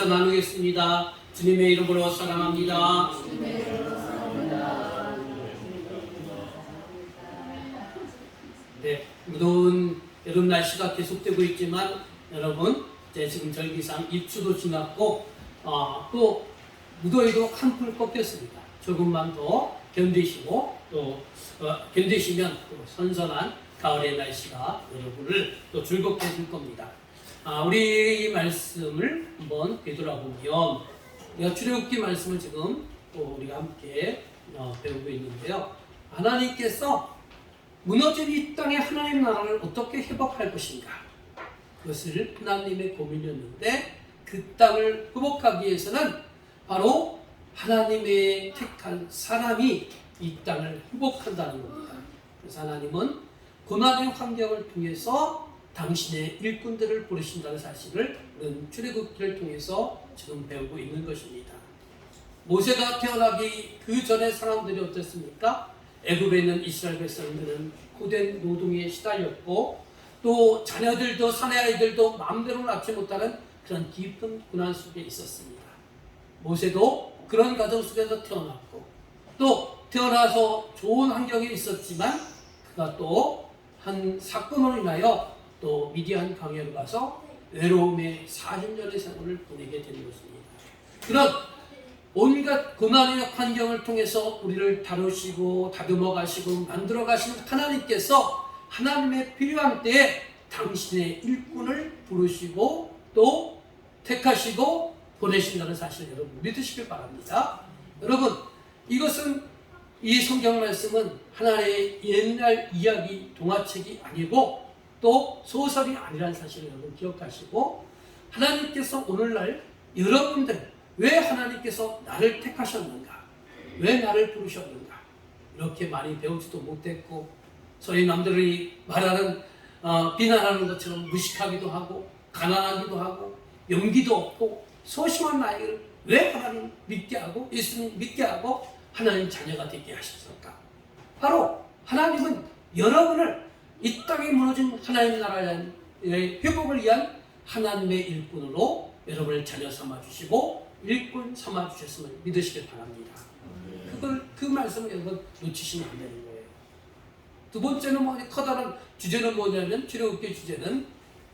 인사 나누겠습니다. 주님의 이름으로 사랑합니다. 네, 무더운 여름 날씨가 계속되고 있지만 여러분, 지금 절기상 입추도 지났고 또 무더위도 한풀 꺾였습니다. 조금만 더 견디시고 또 견디시면 또 선선한 가을의 날씨가 여러분을 또 즐겁게 해줄 겁니다. 우리 말씀을 한번 되돌아보면 우리가 출애굽기 말씀을 지금 또 우리가 함께 배우고 있는데요. 하나님께서 무너진 이 땅의 하나님 나라를 어떻게 회복할 것인가, 그것을 하나님의 고민이었는데 그 땅을 회복하기 위해서는 바로 하나님의 택한 사람이 이 땅을 회복한다는 겁니다. 그래서 하나님은 고난의 환경을 통해서 당신의 일꾼들을 부르신다는 사실을 출애굽기를 통해서 지금 배우고 있는 것입니다. 모세가 태어나기 그 전에 사람들이 어땠습니까? 애굽에 있는 이스라엘 백성들은 고된 노동에 시달렸고 또 자녀들도 사내 아이들도 마음대로 낳지 못하는 그런 깊은 고난 속에 있었습니다. 모세도 그런 가정 속에서 태어났고 또 태어나서 좋은 환경에 있었지만 그가 또 한 사건으로 인하여 또 미디안 광야로 가서 외로움의 40년의 생활을 보내게 되는 것입니다. 그런 온갖 고난의 환경을 통해서 우리를 다루시고 다듬어 가시고 만들어 가시는 하나님께서 하나님의 필요한 때에 당신의 일꾼을 부르시고 또 택하시고 보내신다는 사실을 여러분 믿으시길 바랍니다. 여러분, 이것은 이 성경 말씀은 하나의 옛날 이야기 동화책이 아니고 또 소설이 아니라는 사실을 여러분 기억하시고, 하나님께서 오늘날 여러분들 왜 하나님께서 나를 택하셨는가, 왜 나를 부르셨는가, 이렇게 많이 배우지도 못했고 소위 남들이 말하는 비난하는 것처럼 무식하기도 하고 가난하기도 하고 용기도 없고 소심한 나이를 왜 하나님 믿게 하고 예수님 믿게 하고 하나님 자녀가 되게 하셨을까? 바로 하나님은 여러분을 이 땅에 무너진 하나님 나라의 회복을 위한 하나님의 일꾼으로 여러분을 자녀 삼아주시고 일꾼 삼아주셨음을 믿으시길 바랍니다. 그 말씀을 여러분 놓치시면 안 되는 거예요. 두 번째는 커다란 주제는 뭐냐면, 출애굽기 주제는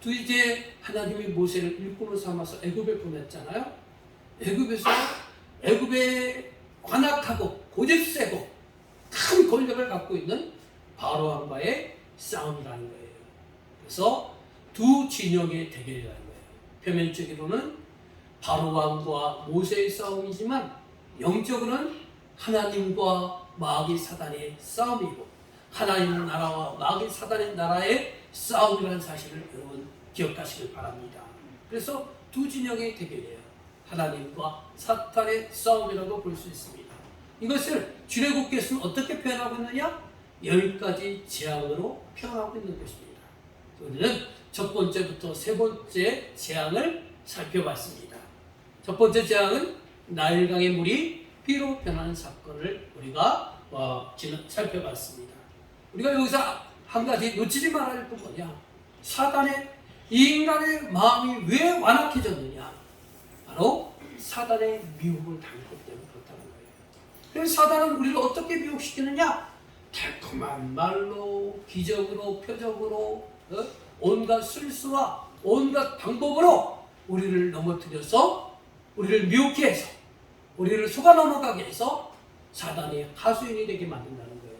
이제 하나님이 모세를 일꾼으로 삼아서 애굽에 보냈잖아요. 애굽에 관악하고 고집세고 큰 권력을 갖고 있는 바로 왕과의 싸움이라는 거예요. 그래서 두 진영의 대결이라는 거예요. 표면적으로는 바로 왕과 모세의 싸움이지만 영적으로는 하나님과 마귀 사단의 싸움이고 하나님 나라와 마귀 사단의 나라의 싸움이라는 사실을 여러분 기억하시길 바랍니다. 그래서 두 진영의 대결이에요. 하나님과 사탄의 싸움이라고 볼 수 있습니다. 이것을 출애굽기에서는 어떻게 표현하고 있느냐? 10가지 재앙으로 표현하고 있는 것입니다. 우리는 첫 번째부터 세 번째 재앙을 살펴봤습니다. 첫 번째 재앙은 나일강의 물이 피로 변하는 사건을 우리가 살펴봤습니다. 우리가 여기서 한 가지 놓치지 말아야 할 건 뭐냐? 이 인간의 마음이 왜 완악해졌느냐? 바로 사단의 미혹을 당했기 때문에 그렇다는 거예요. 그래서 사단은 우리를 어떻게 미혹시키느냐? 달콤한 말로, 기적으로, 표적으로, 온갖 술수와 온갖 방법으로 우리를 넘어뜨려서 우리를 미혹해 해서 우리를 속아 넘어가게 해서 사단의 하수인이 되게 만든다는 거예요.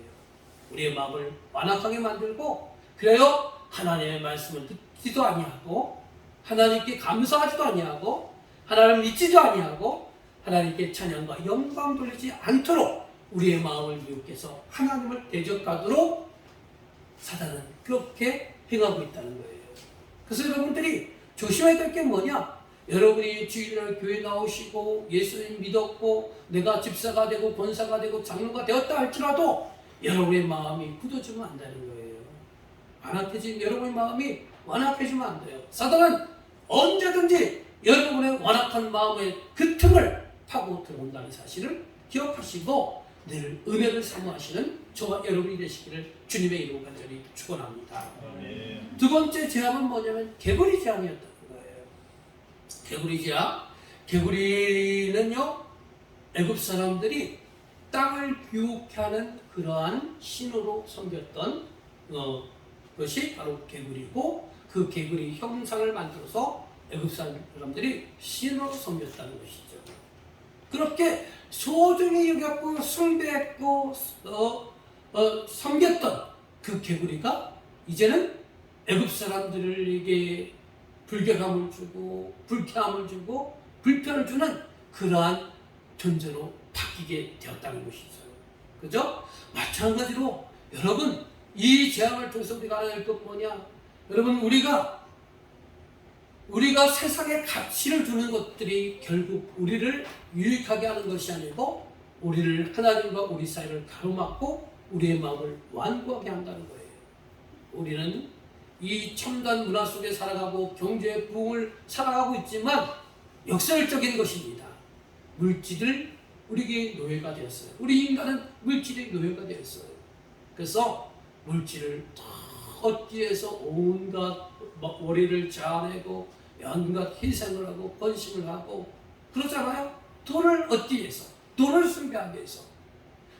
우리의 마음을 완악하게 만들고, 그래요 하나님의 말씀을 듣지도 아니하고 하나님께 감사하지도 아니하고 하나님을 믿지도 아니하고 하나님께 찬양과 영광 돌리지 않도록 우리의 마음을 미혹해서 하나님을 대적하도록 사단은 그렇게 행하고 있다는 거예요. 그래서 여러분들이 조심해야 될 게 뭐냐? 여러분이 주일날 교회 나오시고 예수님 믿었고 내가 집사가 되고 권사가 되고 장로가 되었다 할지라도 여러분의 마음이 굳어지면 안 되는 거예요. 여러분의 마음이 완악해지면 안 돼요. 사단은 언제든지 여러분의 완악한 마음의 그 틈을 파고 들어온다는 사실을 기억하시고 늘 은혜를 사모하시는 저와 여러분이 되시기를 주님의 이름으로 간절히 축원합니다. 두 번째 재앙은 뭐냐면 개구리 재앙이었다는 거예요. 개구리 재앙. 개구리는요, 애굽 사람들이 땅을 비옥케 하는 그러한 신호로 섬겼던 것이 바로 개구리고, 그 개구리 형상을 만들어서 애굽 사람들이 신호로 섬겼다는 것이죠. 그렇게 소중히 여겼고 숭배했고 섬겼던 그 개구리가 이제는 애굽 사람들에게 불결함을 주고 불쾌함을 주고 불편을 주는 그러한 존재로 바뀌게 되었다는 것이죠. 그죠? 마찬가지로 여러분, 이 재앙을 통해서 우리가 알아야 할 것 뭐냐? 여러분, 우리가 세상에 가치를 두는 것들이 결국 우리를 유익하게 하는 것이 아니고 우리를 하나님과 우리 사이를 가로막고 우리의 마음을 완고하게 한다는 거예요. 우리는 이 첨단 문화 속에 살아가고 경제의 부흥을 살아가고 있지만 역설적인 것입니다. 물질을 우리에게 노예가 되었어요. 우리 인간은 물질의 노예가 되었어요. 그래서 물질을 얻기 위해서 온갖 머리를 자아내고 온갖 희생을 하고 번심을 하고 그러잖아요. 돈을 얻기 위해서, 돈을 숭배하기 위해서.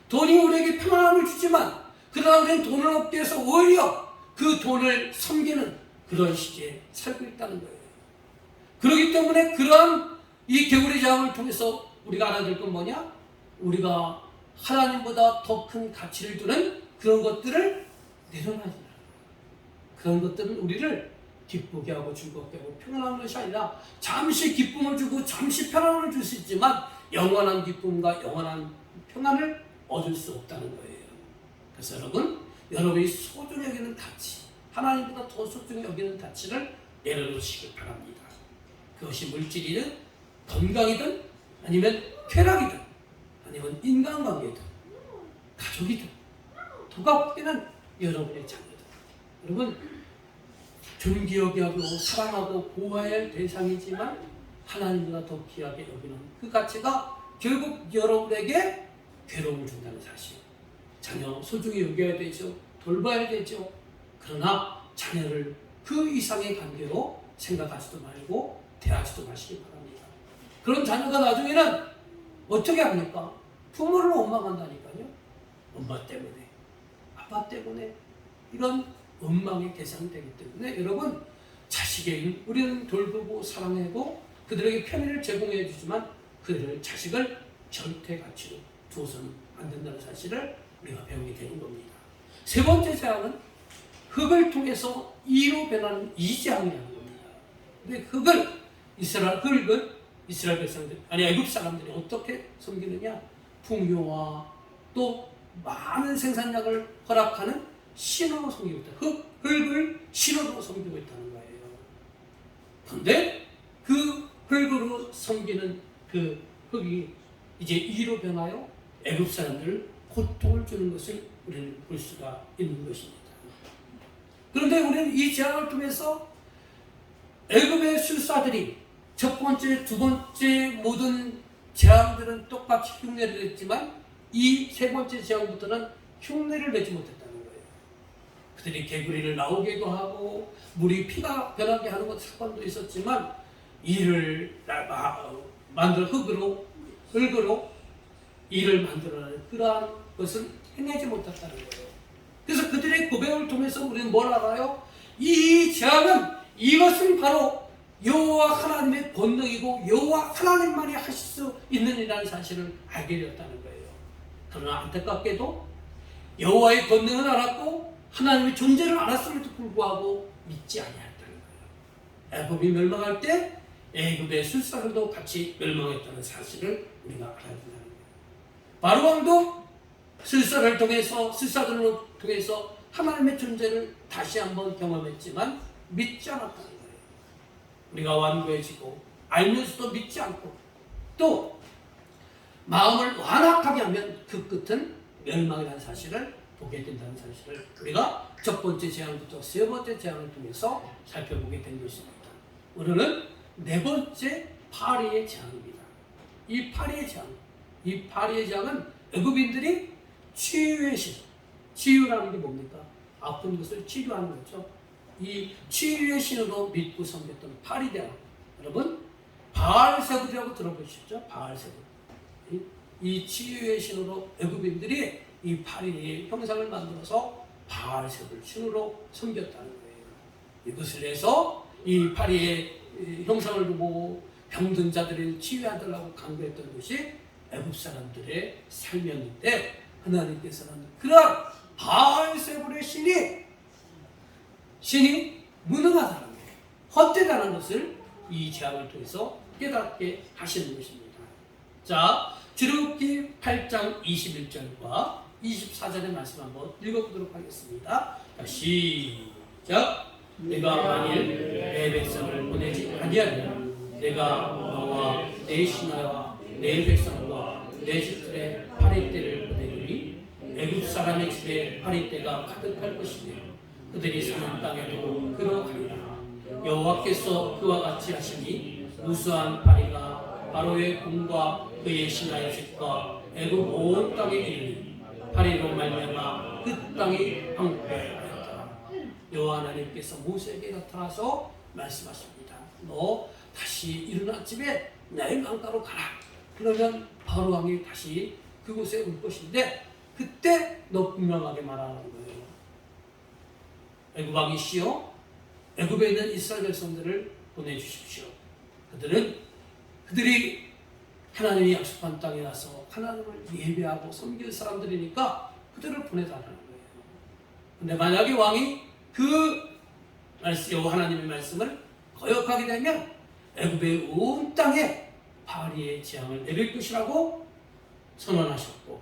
돈이 우리에게 평안함을 주지만 그러나 우리는 돈을 얻기 위해서 오히려 그 돈을 섬기는 그런 시기에 살고 있다는 거예요. 그렇기 때문에 그러한 이 개구리 재앙을 통해서 우리가 알아야 될 건 뭐냐? 우리가 하나님보다 더 큰 가치를 두는 그런 것들을 내려놔야 된다. 그런 것들은 우리를 기쁘게 하고 즐겁게 하고 평안한 것이 아니라 잠시 기쁨을 주고 잠시 평안을 줄 수 있지만 영원한 기쁨과 영원한 평안을 얻을 수 없다는 거예요. 그래서 여러분이 소중히 여기는 가치, 하나님보다 더 소중히 여기는 가치를 내려놓으시길 바랍니다. 그것이 물질이든 건강이든 아니면 쾌락이든 아니면 인간관계든 가족이든 더 값비는 여러분의 자녀들. 여러분, 존귀하게 하고 사랑하고 보호해야 할 대상이지만 하나님보다 더 귀하게 여기는 그 가치가 결국 여러분에게 괴로움을 준다는 사실. 자녀 소중히 여겨야 되죠. 돌봐야 되죠. 그러나 자녀를 그 이상의 관계로 생각하지도 말고 대하지도 마시기 바랍니다. 그런 자녀가 나중에는 어떻게 합니까? 부모를 원망한다니까요. 엄마 때문에, 아빠 때문에 이런 원망의 대상이 되기 때문에 여러분, 자식에게 우리는 돌보고 사랑하고 그들에게 편의를 제공해 주지만 그들을 자식을 절대 가치로 두어서는 안 된다는 사실을 우리가 배우게 되는 겁니다. 세 번째 재앙은 흙을 통해서 이로 변하는 이재앙이라는 겁니다. 근데 흙은 이스라엘 백성들, 애굽 사람들이 어떻게 섬기느냐? 풍요와 또 많은 생산량을 허락하는 신호로 섬기고 있다. 흙을 신호로 섬기고 있다는 거예요. 그런데 그 흙으로 섬기는 그 흙이 이제 이로 변하여 애굽 사람들을 고통을 주는 것을 우리는 볼 수가 있는 것입니다. 그런데 우리는 이 재앙을 통해서 애굽의 술사들이 첫 번째, 두 번째 모든 재앙들은 똑같이 흉내를 냈지만 이 세 번째 재앙부터는 흉내를 내지 못했다는 거예요. 그들이 개구리를 나오기도 하고 물이 피가 변하게 하는 것 사건도 있었지만 이를 만들어 흙으로 이를 만들어내는 그러한 것은 해내지 못했다는 거예요. 그래서 그들의 고백을 통해서 우리는 뭘 알아요? 이 재앙은 이것은 바로 여호와 하나님의 권능이고 여호와 하나님만이 하실 수 있는 일이라는 사실을 알게 되었다는 거예요. 그러나 안타깝게도 여호와의 권능은 알았고 하나님의 존재를 알았음에도 불구하고 믿지 아니했다는 거예요. 애굽이 멸망할 때 애굽의 술사들도 같이 멸망했다는 사실을 우리가 알아야 된다는 거예요. 바로왕도 술사들을 통해서 하나님의 존재를 다시 한번 경험했지만 믿지 않았다는 거예요. 우리가 완고해지고 알면서도 믿지 않고 또 마음을 완악하게 하면 그 끝은 멸망이라는 사실을 보게 된다는 사실을 우리가 첫 번째 재앙부터 세 번째 재앙을 통해서 살펴보게 된 것입니다. 오늘은 네 번째 파리의 재앙입니다. 이 파리의 재앙은 애굽인들이 치유의 신, 치유라는 게 뭡니까? 아픈 것을 치료하는 거죠. 이 치유의 신으로 믿고 섬겼던 파리 재앙. 여러분, 바알세불이라고 들어보셨죠? 바알세불. 이 치유의 신으로 애굽인들이 이 파리의 형상을 만들어서 바알세불 신으로 섬겼다는 거예요. 이것을 해서 이 파리의 형상을 보고 병든 자들을 치유하달라고 강구했던 것이 애굽 사람들의 삶이었는데, 하나님께서는 그런 바알세불의 신이 무능하다는 거예요. 헛되다는 것을 이 재앙을 통해서 깨닫게 하시는 것입니다. 자, 출애굽기 8장 21절과 24절의 말씀 한번 읽어보도록 하겠습니다. 시작. 내가 만일 내 백성을 보내지 아니하면 내가 너와 내 신하와 내 백성과 내 집들의 파리떼를 보내리니 애굽 사람의 집에 파리떼가 가득할 것이며 그들이 사는 땅에도 그러하리라. 여호와께서 그와 같이 하시니 무수한 파리가 바로의 궁과 그의 신하의 집과 애굽 온 땅에 이르니 파리로 말미암아 그 땅이 황폐하였다. 여호와 하나님께서 모세에게 나타나서 말씀하십니다. 너 다시 이른 아침에 나일 강가로 가라. 그러면 바로 왕이 다시 그곳에 올 것인데 그때 너 분명하게 말하라는 거예요. 애굽 왕이시여, 애굽에 있는 이스라엘 백성들을 보내주십시오. 그들이 하나님이 약속한 땅에 와서 하나님을 예배하고 섬길 사람들이니까 그들을 보내달라는 거예요. 근데 만약에 왕이 그 여호와 하나님의 말씀을 거역하게 되면 애굽의 온 땅에 파리의 재앙을 내릴 것이라고 선언하셨고,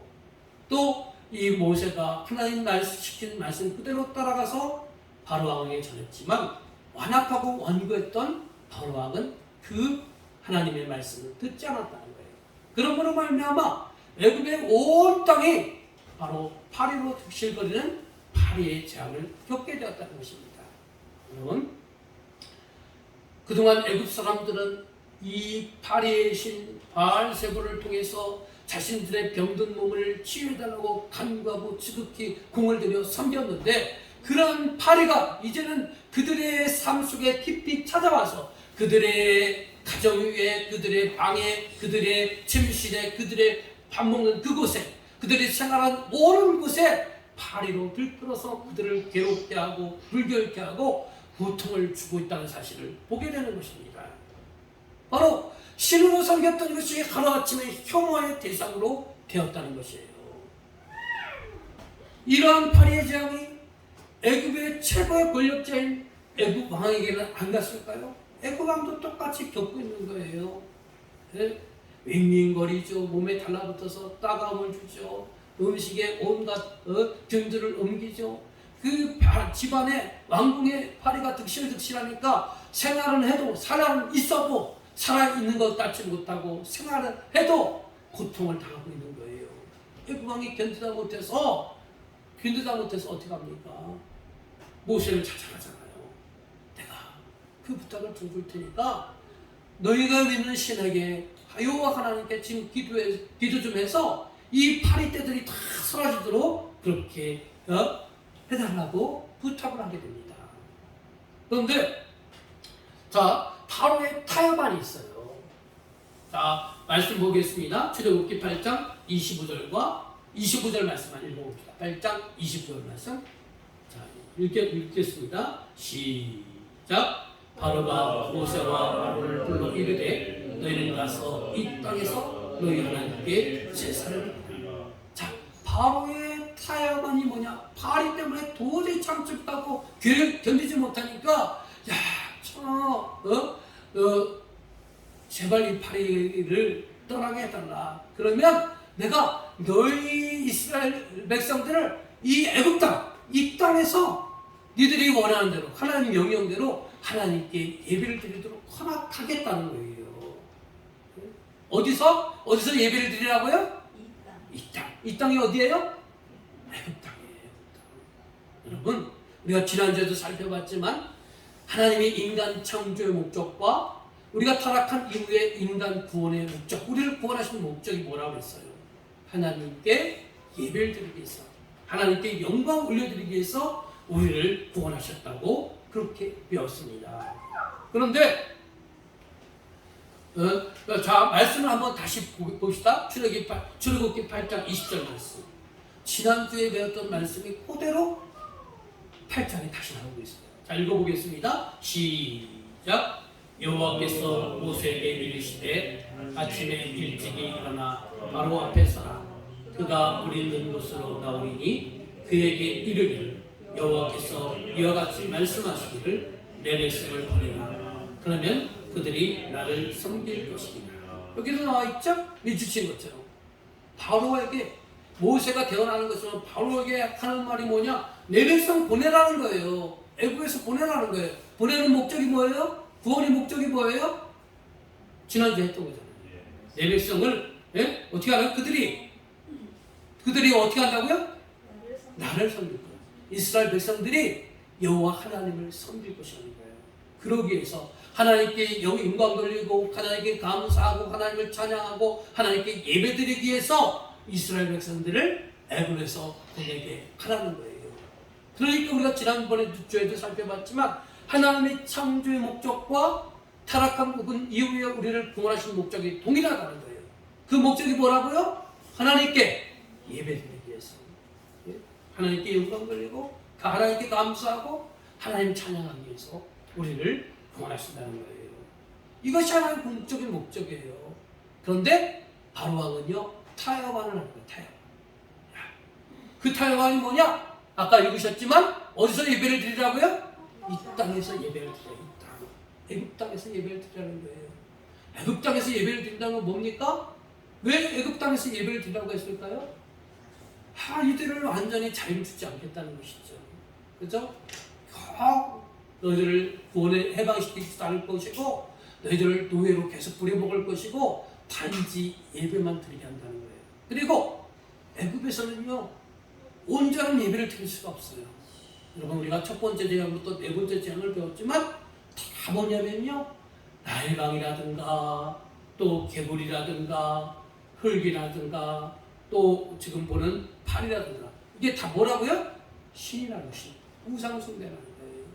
또 이 모세가 하나님 말씀시킨 말씀 그대로 따라가서 바로 왕에게 전했지만 완악하고 완고했던 바로 왕은 그 하나님의 말씀을 듣지 않았다는 거예요. 그러므로 말미암아 애굽의 온 땅이 바로 파리로 득실거리는 파리의 재앙을 겪게 되었다는 것입니다. 여러분, 그동안 애굽 사람들은 이 파리의 신 바알세불을 통해서 자신들의 병든 몸을 치유해달라고 간구하고 지극히 공을 들여 섬겼는데, 그런 파리가 이제는 그들의 삶 속에 깊이 찾아와서 그들의 가정 위에, 그들의 방에, 그들의 침실에, 그들의 밥 먹는 그곳에, 그들이 생활한 모든 곳에 파리로 들끓어서 그들을 괴롭게 하고 불결케 하고 고통을 주고 있다는 사실을 보게 되는 것입니다. 바로 신으로 섬겼던 것이 하루아침에 혐오의 대상으로 되었다는 것이에요. 이러한 파리의 재앙이 애굽의 최고의 권력자인 애굽 왕에게는 안 갔을까요? 애굽 왕도 똑같이 겪고 있는 거예요. 네? 윙윙거리죠. 몸에 달라붙어서 따가움을 주죠. 음식에 온갖 균들을 옮기죠. 그 집안에 왕궁의 파리가 득실득실하니까 생활은 해도, 살아는 있어도 살아있는 것 같지 못하고 생활을 해도 고통을 당하고 있는 거예요. 애굽 왕이 견디다 못해서 어떻게 합니까? 모세를 찾아가잖아요. 내가 그 부탁을 줄 테니까 너희가 믿는 신에게 여호와 하나님께 지금 기도 좀 해서 이 파리떼들이 다 사라지도록 그렇게 해달라고 부탁을 하게 됩니다. 그런데 자, 바로의 타협안이 있어요. 자, 말씀 보겠습니다. 출애굽기 8장 25절과 25절 말씀만 읽어봅시다. 8장 25절 말씀. 자, 읽겠습니다. 시작. 바로가 모세와 아론을 불러 이르되 너희는 가서 이 땅에서 너희 하나님께 제사를 드리라. 자, 바로의 타협안이 뭐냐? 파리 때문에 도저히 참지 못하고 견디지 못하니까 제발 이 파리를 떠나게 해달라. 그러면 내가 너희 이스라엘 백성들을 이 애굽 땅, 이 땅에서 니들이 원하는 대로 하나님 명령대로 하나님께 예배를 드리도록 허락하겠다는 거예요. 어디서 예배를 드리라고요? 이 땅. 이 땅이 어디예요? 애굽 땅이에요. 여러분, 우리가 지난주에도 살펴봤지만 하나님이 인간 창조의 목적과 우리가 타락한 이후의 인간 구원의 목적, 우리를 구원하신 목적이 뭐라고 했어요? 하나님께 예배를 드리기 위해서, 하나님께 영광 올려드리기 위해서 우리를 구원하셨다고 그렇게 배웠습니다. 그런데 자, 말씀을 한번 다시 봅시다. 출애굽기 8장 20절 말씀. 지난주에 배웠던 말씀이 그대로 8장에 다시 나오고 있어요. 자, 읽어보겠습니다. 시작. 여호와께서 모세에게 이르시되 아침에 일찍이 일어나 바로 앞에 서라. 그가 우리 있는 곳으로 나오리니 그에게 이르기를 여호와께서 이와 같이 말씀하시기를 내 백성을 보내라. 그러면 그들이 나를 섬길 것이니라. 여기도 나와 있죠? 미주친 것처럼 바로에게 모세가 태어나는 것처럼 바로에게 하는 말이 뭐냐? 내 백성 보내라는 거예요. 애굽에서 보내라는 거예요. 보내는 목적이 뭐예요? 구원의 목적이 뭐예요? 지난주에 했던 거잖아요. 내 백성을 어떻게 하나요? 그들이 어떻게 한다고요? 나를 섬길 거예요. 이스라엘 백성들이 여호와 하나님을 섬길 것이라는 거예요. 그러기 위해서 하나님께 영광 돌리고 하나님께 감사하고 하나님을 찬양하고 하나님께 예배드리기 위해서 이스라엘 백성들을 애굽에서 보내게 하라는 거예요. 그러니까 우리가 지난번에 주에도 살펴봤지만 하나님의 창조의 목적과 타락한 부분 이후에 우리를 구원하신 목적이 동일하다는 거예요. 그 목적이 뭐라고요? 하나님께 예배드리기 위해서, 하나님께 영광 돌리고 하나님께 감사하고 하나님 찬양하기 위해서 우리를 구원하신다는 거예요. 이것이 하나님의 궁극적인 목적이에요. 그런데 바로 왕은요 타협안을 하는 거예요. 타협. 그 타협안이 뭐냐? 아까 읽으셨지만 어디서 예배를 드리라고요? 이 땅에서 예배를 드려요. 이 땅. 애굽 땅에서 예배를 드리라는 거예요. 애굽 땅에서 예배를 드린다는 건 뭡니까? 왜 애굽 땅에서 예배를 드리라고 했을까요? 이들을 완전히 자유를 주지 않겠다는 것이죠. 그죠? 너희들을 구원에 해방시키지 않을 것이고 너희들을 노예로 계속 부려먹을 것이고 단지 예배만 드리게 한다는 거예요. 그리고 애굽에서는요 온전한 예배를 드릴 수가 없어요. 여러분 우리가 첫 번째 재앙부터 네 번째 재앙을 배웠지만 다 뭐냐면요 나일강이라든가 또 개구리라든가 흙이라든가 또 지금 보는 팔이라든가 이게 다 뭐라고요? 신이라는 신, 우상 숭배라는 거예요.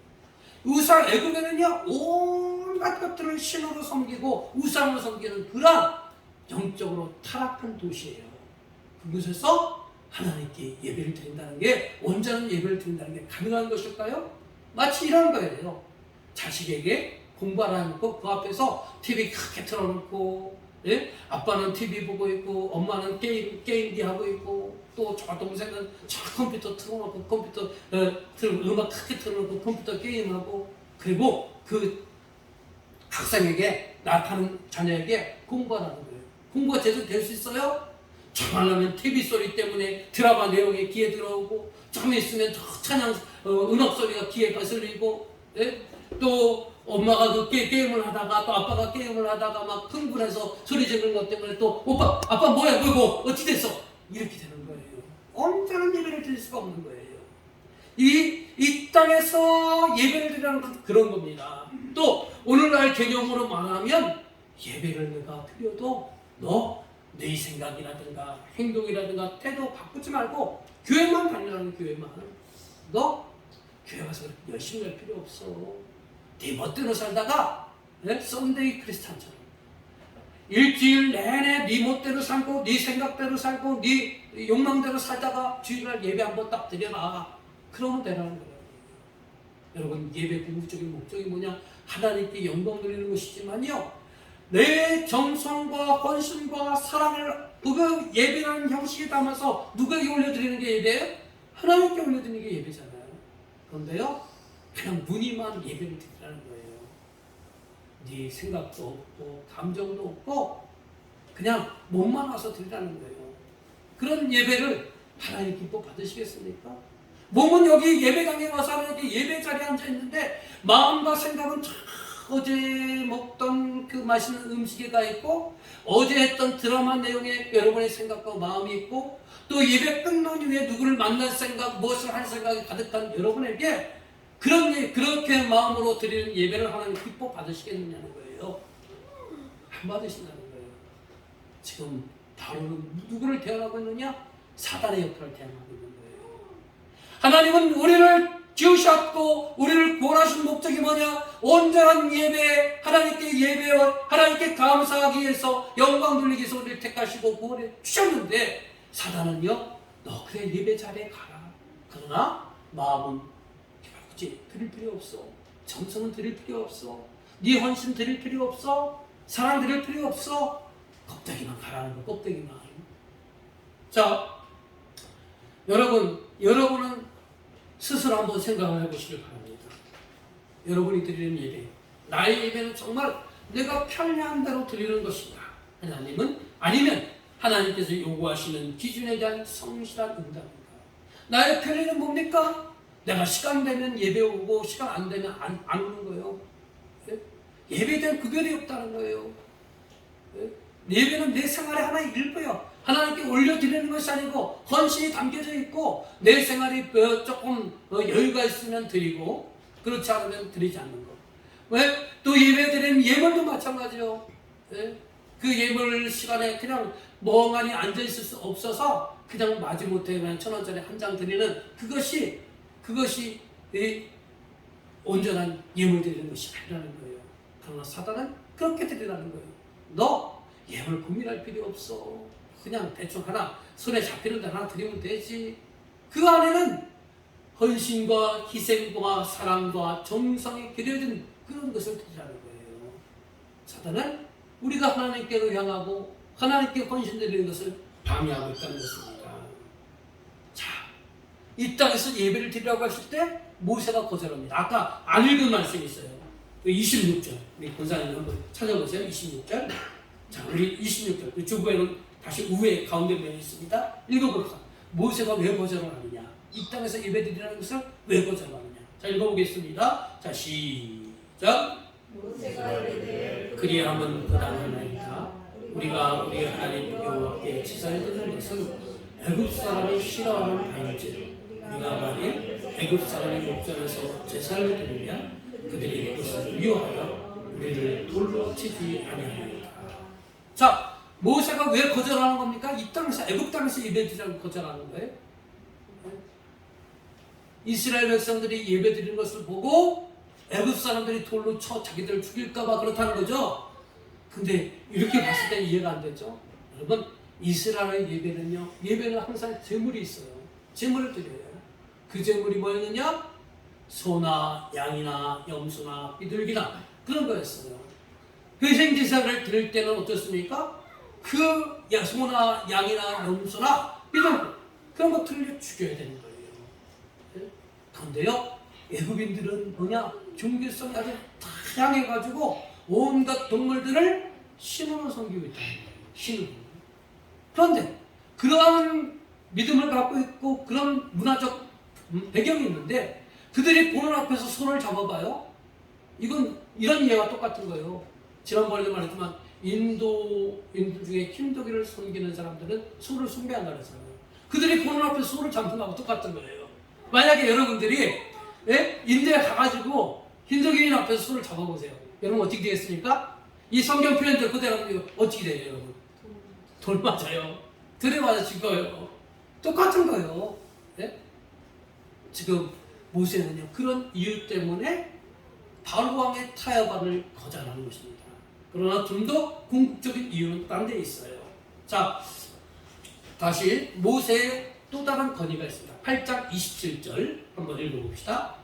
우상 애굽에는요 온갖 것들을 신으로 섬기고 우상으로 섬기는 그런 영적으로 타락한 도시예요. 그곳에서 하나님께 예배를 드린다는 게 온전한 예배를 드린다는 게 가능한 것일까요? 마치 이런 거예요. 자식에게 공부하라는 거 그 앞에서 TV 크게 틀어놓고 아빠는 TV 보고 있고 엄마는 게임기 하고 있고 또 저 동생은 저 컴퓨터 틀어놓고 컴퓨터 음악 크게 틀어놓고 컴퓨터 게임하고 그리고 그 학생에게 나타나는 자녀에게 공부하라는 거예요. 공부가 제대로 될 수 있어요? 정말라면 TV 소리 때문에 드라마 내용에 귀에 들어오고 좀 있으면 찬양 음악 소리가 귀에 거슬리고 또 엄마가 그 게임을 하다가 또 아빠가 게임을 하다가 막 흥분해서 소리 지르는 것 때문에 또 아빠 뭐야 뭐 어찌 됐어 이렇게 되는 거예요. 온전한 예배를 드릴 수가 없는 거예요. 이 땅에서 예배를 드리라는 건 그런 겁니다. 또 오늘날 개념으로 말하면 예배를 내가 드려도 내 생각이라든가 행동이라든가 태도 바꾸지 말고 교회만 다니라는 교회만. 너 교회 가서 열심히 할 필요 없어. 네 멋대로 살다가 썬데이 크리스찬처럼 일주일 내내 네 멋대로 살고 네 생각대로 살고 네 욕망대로 살다가 주일날 예배 한번 딱 드려라. 그러면 되라는 거예요. 여러분 예배 궁극적인 목적이 뭐냐? 하나님께 영광 돌리는 것이지만요 내 정성과 헌신과 사랑을 그 예배라는 형식에 담아서 누구에게 올려드리는 게 예배예요? 하나님께 올려드리는 게 예배잖아요. 그런데요 그냥 무늬만 예배를 드리라는 거예요. 네 생각도 없고 감정도 없고 그냥 몸만 와서 드리라는 거예요. 그런 예배를 하나님 기뻐 받으시겠습니까? 몸은 여기 예배강에 와서 하나님께 예배 자리에 앉아 있는데 마음과 생각은 어제 먹던 그 맛있는 음식에 가 있고 어제 했던 드라마 내용에 여러분의 생각과 마음이 있고 또 예배 끝난 이후에 누구를 만날 생각 무엇을 할 생각이 가득한 여러분에게 그렇게 마음으로 드리는 예배를 하나님 기뻐 받으시겠느냐는 거예요. 안 받으신다는 거예요. 지금 바로는 누구를 대항하고 있느냐? 사단의 역할을 대항하고 있는 거예요. 하나님은 우리를 지으셨고 우리를 구원하신 목적이 뭐냐? 온전한 예배, 하나님께 예배와 하나님께 감사하기 위해서 영광 돌리기 위해서 우리를 택하시고 구원해 주셨는데 사단은요, 너 그래 예배 자리에 가라. 그러나 마음은 굳이 드릴 필요 없어. 정성은 드릴 필요 없어. 네 헌신 드릴 필요 없어. 사랑 드릴 필요 없어. 껍데기만 가라는 거, 껍데기만. 자, 여러분은 스스로 한번 생각을 해보시길 바랍니다. 여러분이 드리는 예배, 나의 예배는 정말 내가 편리한 대로 드리는 것인가? 하나님은 아니면 하나님께서 요구하시는 기준에 대한 성실한 응답인가? 나의 편리는 뭡니까? 내가 시간 되면 예배 오고 시간 안 되면 안 오는 거예요. 예배에 대한 구별이 없다는 거예요. 예배는 내 생활의 하나의 일부예요. 하나님께 올려드리는 것이 아니고 헌신이 담겨져 있고 내 생활이 조금 여유가 있으면 드리고 그렇지 않으면 드리지 않는 거. 왜? 또 예배 드리는 예물도 마찬가지요. 그 예물 시간에 그냥 멍하니 앉아있을 수 없어서 그냥 마지못해 그냥 1,000원짜리 한 장 드리는 그것이 온전한 예물 드리는 것이 아니라는 거예요. 그러나 사단은 그렇게 드리라는 거예요. 너 예물 고민할 필요 없어. 그냥 대충 하나 손에 잡히는 데 하나 드리면 되지. 그 안에는 헌신과 희생과 사랑과 정성이 기려진 그런 것을 드리라는 거예요. 사단은 우리가 하나님께로 향하고 하나님께 헌신드리는 것을 방해하고 있다는 것입니다. 자, 이 땅에서 예배를 드리라고 하실 때 모세가 거절합니다. 아까 안 읽은 말씀이 있어요. 26절. 우리 권사님 한번 찾아보세요. 26절. 자, 우리 26절. 우리 주부에는 다시 우회 가운데 면이 있습니다. 읽어볼까? 모세가 왜 거절을 하느냐? 이 땅에서 예배드리라는 것을 왜 거절하느냐? 자, 읽어보겠습니다. 자, 시작. 그리하면 그다음에나이다. 우리가 우리 하나님 여호와께 제사를 드리는 것은 애굽 사람이 싫어하는 바인지 우리가 만일 애굽 사람의 목전에서 제사를 드리면 그들이 그것을 미워하여 우리를 돌로 치지 아니하리이다. 자, 모세가 왜 거절하는 겁니까? 이 땅에서 애굽 땅에서 예배드리라고 거절하는 거예요. 이스라엘 백성들이 예배드리는 것을 보고 애굽 사람들이 돌로 쳐 자기들 죽일까봐 그렇다는 거죠. 근데 이렇게 봤을 때 이해가 안 되죠. 여러분, 이스라엘의 예배는 항상 제물이 있어요. 제물을 드려요. 그 제물이 뭐였느냐? 소나 양이나 염소나 비둘기나 그런 거였어요. 회생제사를 드릴 때는 어떻습니까? 그 소나 양이나 염소나 비둘기 그런 것들을 죽여야 되는 거예요. 그런데요, 애굽인들은 뭐냐? 종교성이 아주 다양해가지고 온갖 동물들을 신으로 섬기고 있다는 거예요. 신으로. 그런데 그러한 믿음을 갖고 있고 그런 문화적 배경이 있는데 그들이 보는 앞에서 손을 잡아봐요. 이건 이런 예와 똑같은 거예요. 지난번에도 말했지만 인도 중에 힌두교를 섬기는 사람들은 소를 숭배한다고 했잖아요. 그들이 보는 앞에서 소를 잡는 거하고 똑같은 거예요. 만약에 여러분들이 인도에 가가지고 힌두교인 앞에서 소를 잡아보세요. 여러분 어떻게 되겠습니까? 이 성경 표현들 그대로 어떻게 돼요, 여러분? 돌 맞아요. 들에 맞아 죽어요. 똑같은 거예요. 네? 지금 모세는요, 그런 이유 때문에 바로 왕의 타협안을 거절하는 것입니다. 그러나 좀 더 궁극적인 이유는 딴 데 있어요. 자, 다시 모세의 또 다른 건의가 있습니다. 8장 27절 한번 읽어봅시다.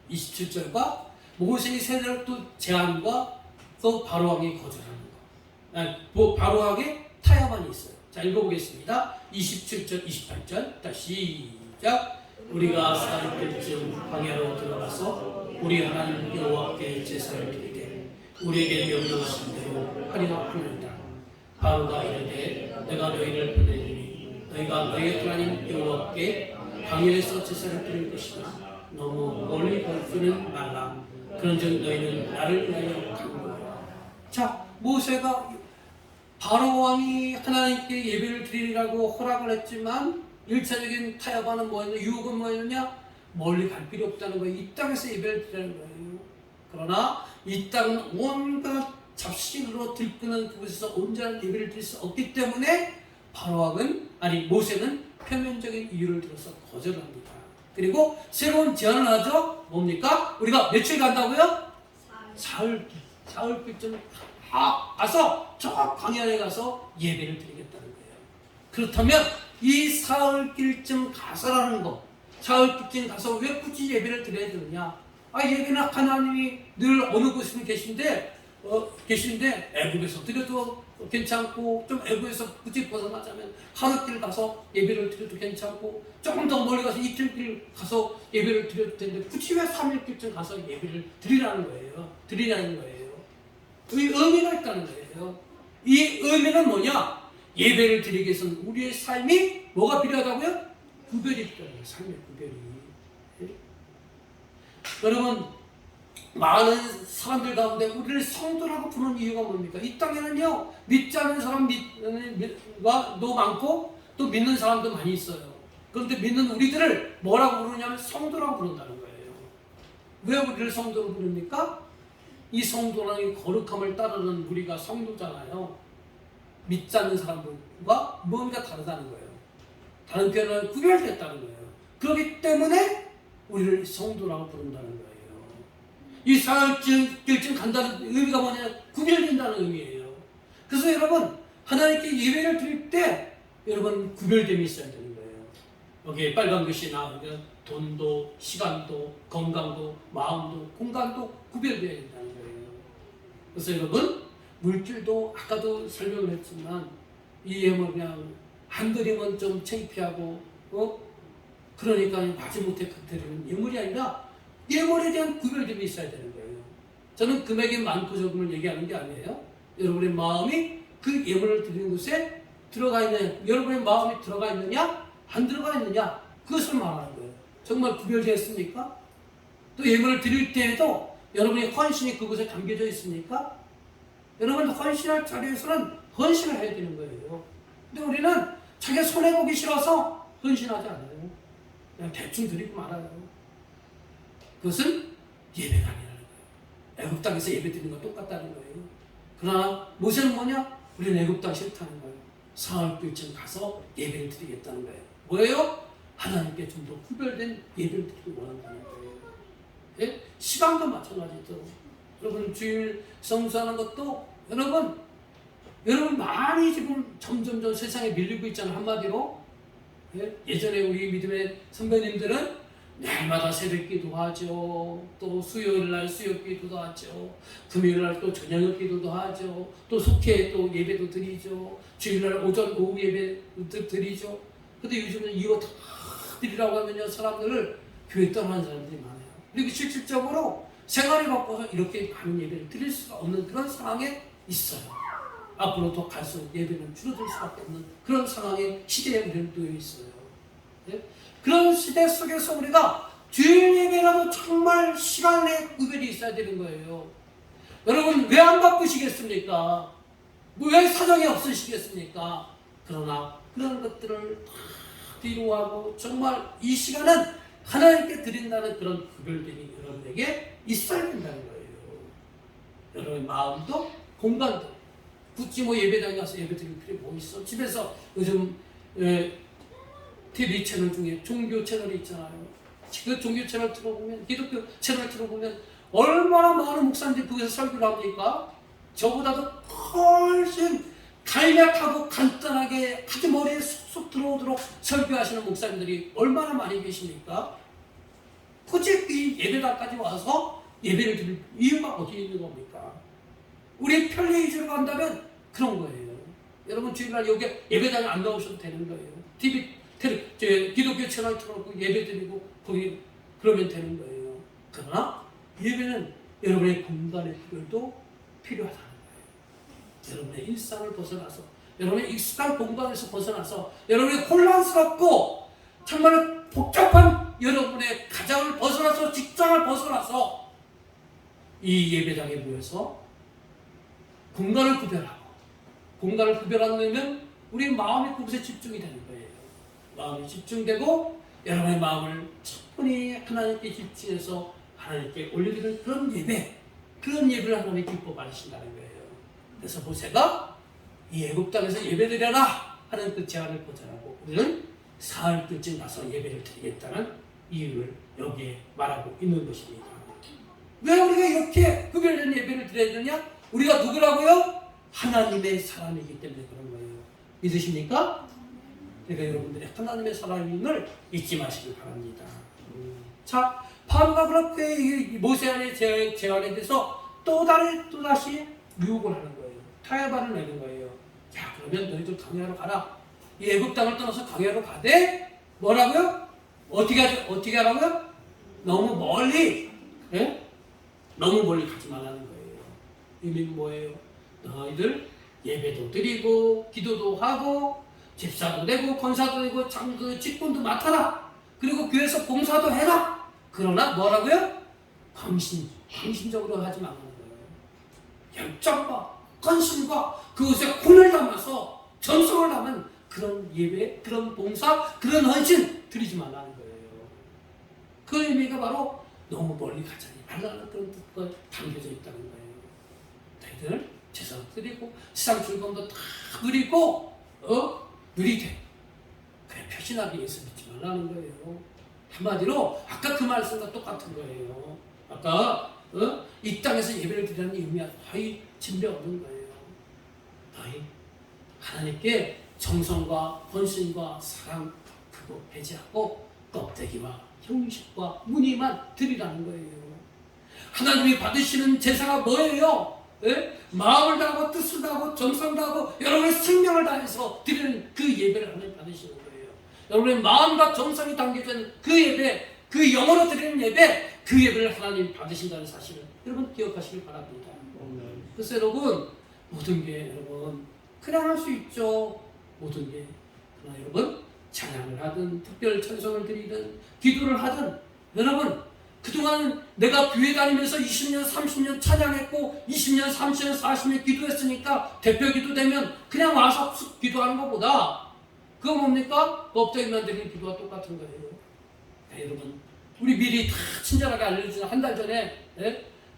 27절과 모세의 새로운 또 제안과 또 바로왕이 거절하는 거. 바로왕의 타협안이 있어요. 자, 읽어보겠습니다. 27절, 28절. 다시 시작. 우리가 40일쯤 광야로 들어가서 우리 하나님 여호와께 제사를 드리되 우리에게 명령하신 대로 하리라 하였다. 바로가 이르되 내가 너희를 보내리니 너희가 너희 하나님 여호와께 광야에서 제사를 드릴 것이나 너무 멀리 가지는 말라. 그런즉 너희는 나를 위하여 간구하라. 자, 모세가 바로왕이 하나님께 예배를 드리라고 허락을 했지만 1차적인 타협하는 뭐였냐? 유혹은 뭐였냐? 멀리 갈 필요 없다는 거예요. 이 땅에서 예배를 드리는 거예요. 그러나 이 땅은 온갖 잡신으로 들끄는 그곳에서 온전한 예배를 드릴 수 없기 때문에 모세는 표면적인 이유를 들어서 거절합니다. 그리고 새로운 제안을 하죠. 뭡니까? 우리가 며칠 간다고요? 사흘쯤 가서 저 광야에 가서 예배를 드리겠다는 거예요. 그렇다면 이 사흘길쯤 가서라는 거, 사흘길쯤 가서 왜 굳이 예배를 드려야 되느냐? 예배는 하나님이 늘 어느 곳에 계신데 애굽에서 드려도 괜찮고, 좀 애굽에서 굳이 벗어나자면 하늘길 가서 예배를 드려도 괜찮고, 조금 더 멀리 가서 이틀길 가서 예배를 드려도 되는데 굳이 왜 3일길쯤 가서 예배를 드리라는 거예요. 이 의미가 있다는 거예요. 이 의미는 뭐냐? 예배를 드리기 위해서는 우리의 삶이 뭐가 필요하다고요? 구별이 필요해요. 삶의 구별이. 여러분, 많은 사람들 가운데 우리를 성도라고 부르는 이유가 뭡니까? 이 땅에는요, 믿지 않는 사람도 많고 또 믿는 사람도 많이 있어요. 그런데 믿는 우리들을 뭐라고 부르냐면 성도라고 부른다는 거예요. 왜 우리를 성도로 부릅니까? 이 성도라는 거룩함을 따르는 우리가 성도잖아요. 믿지 않는 사람들과 뭔가 다르다는 거예요. 다른 표현은 구별됐다는 거예요. 그렇기 때문에 우리를 성도라고 부른다는 거예요. 이 사흘길쯤 간다는 의미가 뭐냐면 구별된다는 의미예요. 그래서 여러분, 하나님께 예배를 드릴 때 여러분 구별됨이 있어야 되는 거예요. 여기에 빨간 글씨 나오면 돈도, 시간도, 건강도, 마음도, 공간도 구별되어야 된다는 거예요. 그래서 여러분, 물질도 아까도 설명을 했지만 이 예물 그냥 한 드리면 좀 창피하고 그러니까 마지못해 드리는 예물이 아니라 예물에 대한 구별됨이 있어야 되는 거예요. 저는 금액이 많고 적음을 얘기하는 게 아니에요. 여러분의 마음이 그 예물을 드리는 곳에 들어가 있느냐, 여러분의 마음이 들어가 있느냐, 안 들어가 있느냐, 그것을 말하는 거예요. 정말 구별되었습니까? 또 예물을 드릴 때에도 여러분의 헌신이 그곳에 담겨져 있습니까? 여러분, 헌신할 자리에서는 헌신을 해야 되는 거예요. 근데 우리는 자기가 손해보기 싫어서 헌신하지 않아요. 그냥 대충 드리고 말아요. 그것은 예배가 아니라는 거예요. 애굽 땅에서 예배 드리는 건 똑같다는 거예요. 그러나 모세는 뭐냐? 우리는 애굽 땅 싫다는 거예요. 사흘길쯤 가서 예배를 드리겠다는 거예요. 뭐예요? 하나님께 좀 더 구별된 예배를 드리기 원한다는 거예요. 예? 시간도 마찬가지죠. 여러분, 주일 성수하는 것도 여러분 많이 지금 점점 세상에 밀리고 있잖아요. 한마디로. 예? 예전에 우리 믿음의 선배님들은 날마다 새벽 기도하죠. 또 수요일날 수요 기도도 하죠. 금요일날 또 저녁 기도도 하죠. 또 속회 또 예배도 드리죠. 주일날 오전 오후 예배도 드리죠. 근데 요즘은 이거 다 드리라고 하면요, 사람들을 교회 떠나는 사람들이 많아요. 그리고 실질적으로 생활이 바빠서 이렇게 많은 예배를 드릴 수가 없는 그런 상황에 있어요. 앞으로 더 갈수록 예배는 줄어들 수밖에 없는 그런 상황에 시대에 우리는 놓여 있어요. 네? 그런 시대 속에서 우리가 주일 예배라도 정말 시간 내 구별이 있어야 되는 거예요. 여러분, 왜 안 바쁘시겠습니까? 왜 사정이 없으시겠습니까? 그러나 그런 것들을 다 뒤로 하고 정말 이 시간은 하나님께 드린다는 그런 구별됨이 여러분에게 있어야 된다는 거예요. 여러분의 마음도 공간도 굳이 예배당에 가서 예배 드릴 필요 뭐 있어? 집에서 요즘 TV 채널 중에 종교 채널이 있잖아요. 그 종교 채널 틀어보면, 기독교 채널 틀어보면 얼마나 많은 목사님들이 거기서 설교를 합니까? 저보다도 훨씬 간략하고 간단하게 아주 머리에 쏙쏙 들어오도록 설교하시는 목사님들이 얼마나 많이 계십니까? 굳이 이 예배당까지 와서 예배를 드릴 이유가 어디 있는 겁니까? 우리 편리 위주로 간다면 그런 거예요. 여러분, 주일날 여기 예배당에 안 나오셔도 되는 거예요. 기독교 채널 틀어놓고 예배 드리고 거기 그러면 되는 거예요. 그러나 예배는 여러분의 공간의 구별도 필요하다는 거예요. 여러분의 일상을 벗어나서, 여러분의 익숙한 공간에서 벗어나서, 여러분의 혼란스럽고 정말 복잡한 여러분의 가정을 벗어나서, 직장을 벗어나서 이 예배당에 모여서 공간을 구별하고, 공간을 구별하면 우리 마음이 그곳에 집중이 되는 거예요. 마음이 집중되고 여러분의 마음을 충분히 하나님께 집중해서 하나님께 올려드리는 그런 예배, 그런 예배를 하나님이 기뻐 받으신다는 거예요. 그래서 모세가 이 애굽 땅에서 예배드려라 하는 그 제안을 거절하고 우리는 사흘쯤 가서 예배를 드리겠다는 이유를 여기에 말하고 있는 것입니다. 왜 우리가 이렇게 구별된 예배를 드려야 되냐? 우리가 누구라고요? 하나님의 사람이기 때문에 그런 거예요. 믿으십니까? 그러니까 여러분들이 하나님의 사람임을 잊지 마시길 바랍니다. 자, 바로가 그렇게 모세 안에 재활에 대해서 또다시 유혹을 하는 거예요. 타협안을 내는 거예요. 자, 그러면 너희들 광야로 가라. 이 애굽 땅을 떠나서 광야로 가되 뭐라고요? 어떻게 하라고요? 너무 멀리, 예? 너무 멀리 가지 말라는 거예요. 의미는 뭐예요? 너희들 예배도 드리고 기도도 하고 집사도 되고 권사도 되고 직분도 맡아라. 그리고 교회에서 봉사도 해라. 그러나 뭐라고요? 광신적으로 하지 말라는 거예요. 열정과 헌신과 그것에 혼을 담아서 전성을 담은 그런 예배, 그런 봉사, 그런 헌신 드리지 말라는 거예요. 그 의미가 바로 너무 멀리 가지 말라는 그런 뜻과 담겨져 있다는 거예요. 너희들 제사도 드리고 세상 즐거움도 다 누리고 누리되 그래 표신하게 예수 믿지 말라는 거예요. 한마디로 아까 그 말씀과 똑같은 거예요. 아까 이 땅에서 예배를 드리는 의미와 거의 진배 없는 거예요. 너희 하나님께 정성과 헌신과 사랑 그거 배제하고 껍데기와 형식과 무늬만 드리라는 거예요. 하나님이 받으시는 제사가 뭐예요? 예? 마음을 다하고 뜻을 다하고 정성을 다하고 여러분의 생명을 다해서 드리는 그 예배를 하나님 받으시는 거예요. 여러분의 마음과 정성이 담겨진 그 예배, 그 영어로 드리는 예배, 그 예배를 하나님 받으신다는 사실을 여러분 기억하시길 바랍니다. 그래서 여러분 모든 게 여러분 그냥 할 수 있죠. 모든 게 그러나 여러분 찬양을 하든 특별 찬송을 드리든 기도를 하든 여러분 그동안 내가 교회 다니면서 20년 30년 찬양했고 20년 30년 40년 기도했으니까 대표 기도 되면 그냥 와서 기도하는 것보다 그거 뭡니까? 껍데기만 드리는 기도와 똑같은 거예요. 네, 여러분 우리 미리 다 친절하게 알려주잖아요. 한 달 전에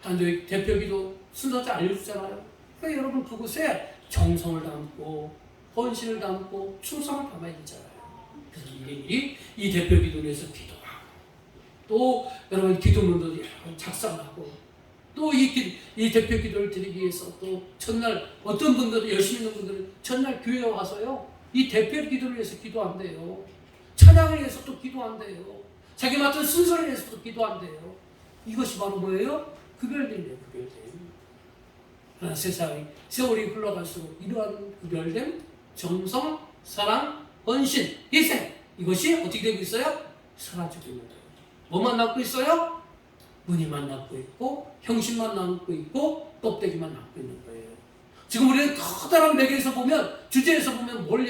단조의 대표 기도 순서대 알려주잖아요. 그러니까 여러분 그곳에 정성을 담고 헌신을 담고 충성을 담아야 되잖아요. 그래서 미리 이 대표 기도를 위해서 기도하고 또 여러분 기도문도 작성하고 또 이 대표 기도를 드리기 위해서 또 첫날 어떤 분들은 열심히 있는 분들은 첫날 교회에 와서요 이 대표 기도를 위해서 기도한대요. 찬양을 위해서 또 기도한대요. 자기 맡은 순서를 위해서 또 기도한대요. 이것이 바로 뭐예요? 구별됨이에요. 그러나 세월이 흘러갈수록 이러한 구별됨, 정성, 사랑, 헌신, 희생 이것이 어떻게 되고 있어요? 사라지고 있는 거예요. 뭐만 남고 있어요? 무늬만 남고 있고 형식만 남고 있고 껍데기만 남고 있는 거예요. 지금 우리는 커다란 매개에서 보면 주제에서 보면 뭘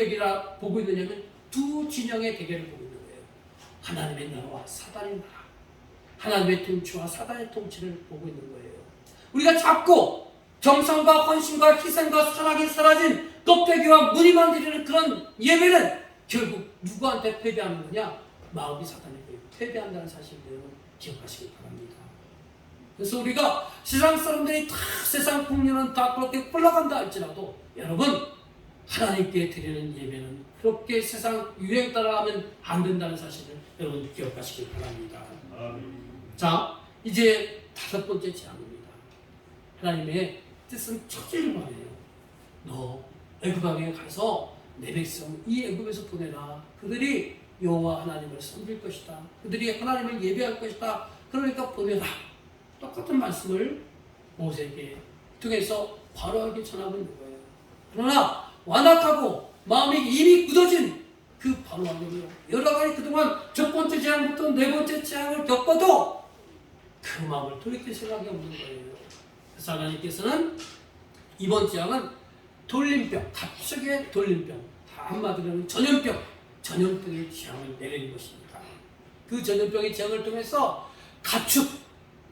보고 있느냐면 두 진영의 대결을 보고 있는 거예요. 하나님의 나라와 사단의 나라, 하나님의 통치와 사단의 통치를 보고 있는 거예요. 우리가 자꾸 정성과 헌신과 희생과 사랑이 사라진 껍데기와 무늬만 드리는 그런 예배는 결국 누구한테 패배하는 거냐? 마귀 사탄에게 패배한다는 사실을 기억하시기 바랍니다. 그래서 우리가 세상 사람들이 다 세상 풍류는 다 그렇게 흘러간다 할지라도 여러분 하나님께 드리는 예배는 그렇게 세상 유행 따라하면 안 된다는 사실을 여러분 기억하시기 바랍니다. 자, 이제 5번째 제안입니다. 하나님의 뜻은 첫째로 말해요. 너 애굽에 가서 내 백성 이 애굽에서 보내라. 그들이 여호와 하나님을 섬길 것이다. 그들이 하나님을 예배할 것이다. 그러니까 보내라. 똑같은 말씀을 모세에게 통해서 바로에게 전하고 있는 거예요. 그러나 완악하고 마음이 이미 굳어진 그 바로에게요. 여러 가지 그동안 첫 번째 재앙부터 네 번째 재앙을 겪어도 그 마음을 돌이킬 생각이 없는 거예요. 그래서 하나님께서는 이번 재앙은 돌림병, 갑자기의 돌림병, 다 한마디로는 전염병의 재앙을 내리는 것입니다. 그 전염병의 재앙을 통해서 가축,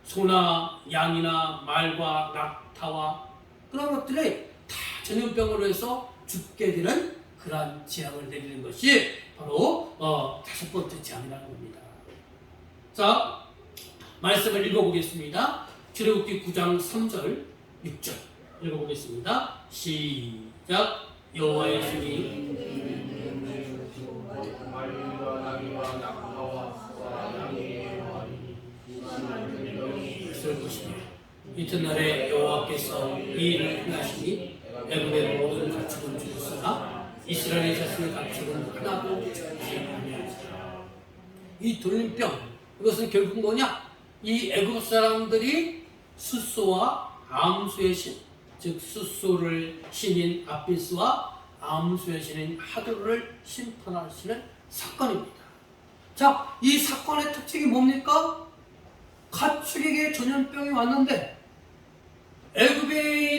소나 양이나 말과 낙타와 그런 것들이 다 전염병으로 해서 죽게 되는 그러한 재앙을 내리는 것이 바로 5번째 재앙이라는 겁니다. 자, 말씀을 읽어보겠습니다. 출애굽기 9장 3절, 6절 읽어보겠습니다. 시작. 여호와의 손이 이튿날에 여호와께서 이 일을 행하시니 애굽의 모든 가축은 죽었으나 이스라엘의 자손의 가축은 하나도 죽지 아니하니라. 이 돌림병, 이것은 결국 뭐냐? 이 애굽 사람들이 숫소와 암수의 신, 즉 숫소를 신인 아비스와 암수의 신인 하도를 심판하시는 사건입니다. 자, 이 사건의 특징이 뭡니까? 가축에게 전염병이 왔는데 애굽에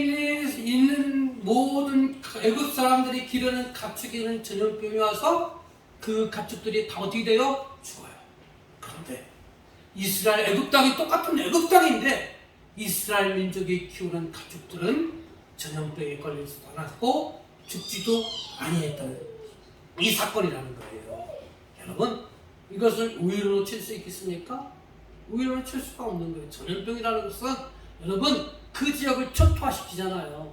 있는 모든 애굽 사람들이 기르는 가축에는 전염병이 와서 그 가축들이 다 어떻게 돼요? 죽어요. 그런데 이스라엘 애굽 땅이 똑같은 애굽 땅인데 이스라엘 민족이 키우는 가축들은 전염병에 걸리지도 않았고 죽지도 아니했다는 이 사건이라는 거예요. 여러분, 이것을 우연으로 칠 수 있겠습니까? 우연으로 칠 수가 없는 거예요. 전염병이라는 것은 여러분 그 지역을 초토화시키잖아요.